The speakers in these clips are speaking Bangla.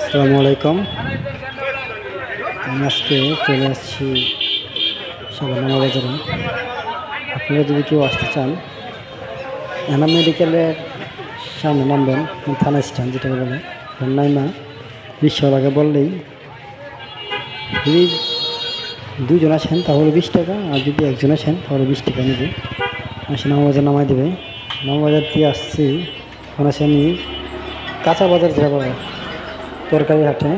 আসসালামু আলাইকুম। আমি আজকে চলে আসছি সাবানা বাজারে। আপনারা যদি কেউ আসতে চান, এনাম মেডিকেলের সামনে নামবেন, থানা স্ট্যান্ড যেটা বলে নাইমা রিক্সাওয়ালাকে বললেই, যদি দুজন আসেন তাহলে 20 টাকা, আর যদি একজন আসেন তাহলে 20 টাকা নেবে। আসে নামাবাজার নামাই দেবে। নামাবাজার দিয়ে আসছি, এখন আসে আমি কাঁচা বাজার যাব, তরকারি হাটে।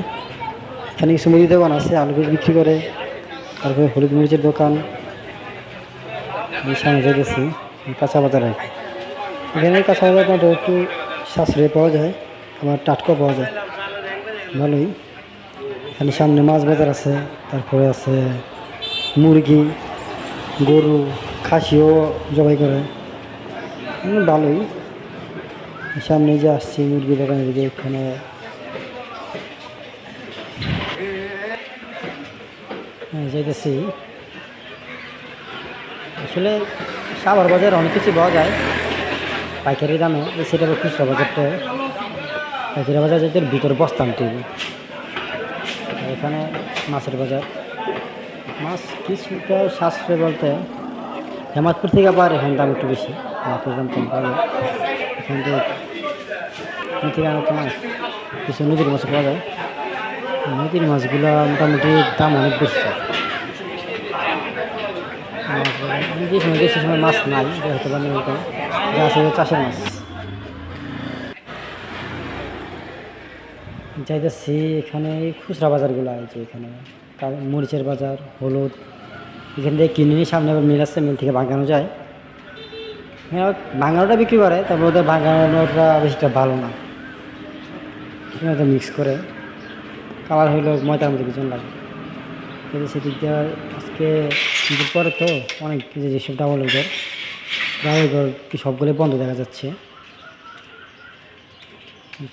এখানে কিছু মুদি দোকান আছে, আলু বীজ বিক্রি করে, তারপরে হলুদ মরিচের দোকান। আমি সামনে যেতেছি কাঁচা বাজারে। এখানে কাঁচা বাজারটা একটু সাশ্রয় পাওয়া যায়, আবার টাটকা পাওয়া যায়, ভালোই। এখানে সামনে মাছ বাজার আছে, তারপরে আছে মুরগি, গরু, খাসিও জবাই করে, ভালোই। সামনে যে আসছি মুরগি দোকানের দিকে, এখানে যাইতেছি। আসলে সাভার বাজার অনেক কিছু পাওয়া যায় পাইকারি দামে, সেটা খুচরা বাজারটা। পাইকারি বাজার যেতে ভিতরে বস্তান তৈরি। এখানে মাছের বাজার, মাছ কিছুটা সাশ্রয় বলতে হেমাদপুর থেকে আবার এখানে দাম একটু বেশি। হেমাদপুর দাম কম পাবে, এখান থেকে আনতে মাছ কিছু নদীর মাছ পাওয়া যায়। নদীর মাছগুলো মোটামুটি দাম অনেক বেশি। যে সময় গেছি সে সময় মাছ নাই, হয়তো বা যা আছে চাষের মাছ। যাইতেছি এখানে খুচরা বাজারগুলো আছে, এখানে মরিচের বাজার, হলুদ, এখান থেকে কিনে নিয়ে সামনে আবার মিল আছে, মিল থেকে ভাঙানো যায়। হ্যাঁ, ভাঙানোটা বিক্রি করে, তারপর ওদের ভাঙানোটা বেশিটা ভালো না, সেটা মিক্স করে কালার হইলেও ময়দার মধ্যে কিছু লাগে। কিন্তু সেদিক দিয়ে আজকে ঈদের পরে তো অনেক কিছু যেসব ডাবল ঘর কি সবগুলো বন্ধ দেখা যাচ্ছে,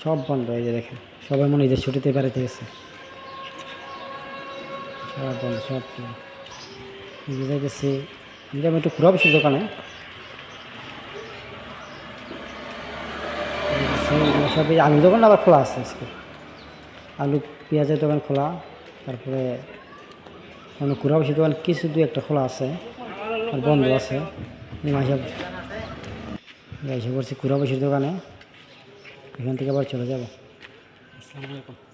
সব বন্ধ। এই যে দেখেন, সবাই মনে হয় যে ছুটিতে বেড়াতে গেছে, সব বন্ধ, সব যাইতেছি। আমি একটু ঘুরা বসি দোকানে, সব আলুর দোকান আবার খোলা আছে আজকে। আলু পেঁয়াজের দোকান খোলা, তারপরে ঘুরা বসি দোকান কিছু দু একটা খোলা আছে, আর বন্ধ আছে। এসে পড়ছি ঘুরা বসির দোকানে, এখান থেকে আবার চলে যাবো। আসসালামু আলাইকুম।